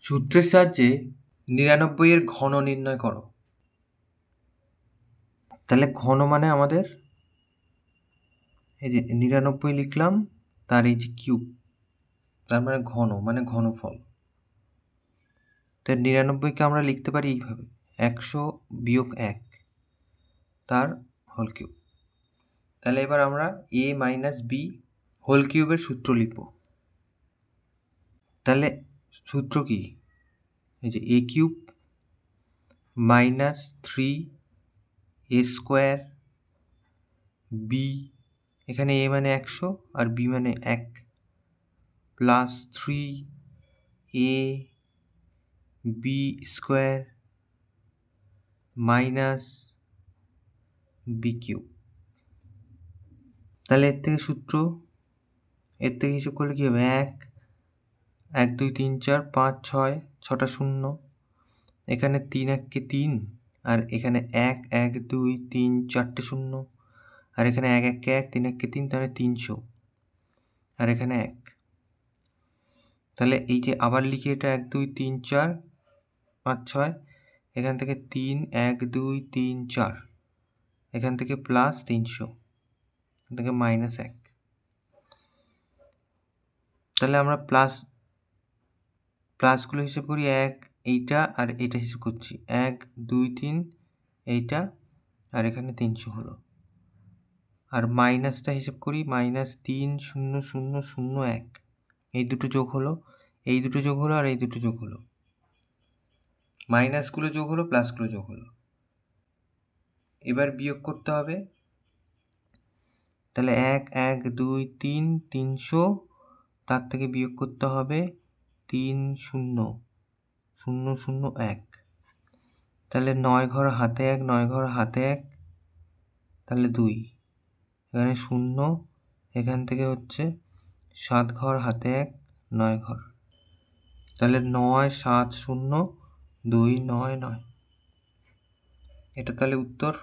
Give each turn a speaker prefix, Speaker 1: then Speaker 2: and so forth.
Speaker 1: সূত্রের সাহায্যে ৯৯ এর ঘন নির্ণয় করো। তাহলে ঘন মানে আমাদের এই যে ৯৯ লিখলাম, তার এই যে কিউব, তার মানে ঘন মানে ঘনফল। তো ৯৯কে আমরা লিখতে পারি এইভাবে, ১০০-১ তার হোল কিউব। তাহলে এবার আমরা a মাইনাস বি হোল কিউবের সূত্র লিখব। তাহলে সূত্র কি? এই যে a cube minus 3a square B, এখানে a মানে ১০০ আর b মানে ১, plus 3a B square minus B cube. তাহলে এর থেকে সূত্র, এর থেকে হিসেব করলে কী হবে? ১, ১, ২, ৩, ৪, ৫, ৬, ৬টা শূন্য, এখানে ৩ ১কে ৩, আর এখানে ১, ১, ২, ৩, ৪টে শূন্য, আর এখানে ১ ১কে ১, ৩ ১কে ৩, তাহলে ৩০০, আর এখানে ১। তাহলে এই যে আবার লিখি এটা ১ ২ ৩ ৪ ৫ ৬, এখান থেকে ৩ ১ ২ ৩ ৪, এখান থেকে প্লাস ৩০০, এখান থেকে মাইনাস ১। তাহলে আমরা প্লাসগুলো হিসেব করি, ১ এইটা আর এইটা হিসেব করছি, ১ ২ ৩ এইটা, আর এখানে ৩০০ হলো। আর মাইনাসটা হিসেব করি, মাইনাস ৩ ০ ০ ০ ১, এই দুটো যোগ হলো, এই দুটো যোগ হলো, আর এই দুটো যোগ হলো, মাইনাসগুলো যোগ হলো, প্লাসগুলো যোগ হলো। এবার বিয়োগ করতে হবে। তাহলে ১ ১ ২ ৩ ৩০০, তার থেকে বিয়োগ করতে হবে ৩ ০ ০ ০ ১। তাহলে ৯ ঘর হাতে ১, ৯ ঘর হাতে ১, তাহলে ২, এখানে ০, এখান থেকে হচ্ছে ৭ ঘর হাতে ১, ৯ ঘর, তাহলে ৯ ৭ ০ ২ ৯ ৯। এটা তাহলে উত্তর।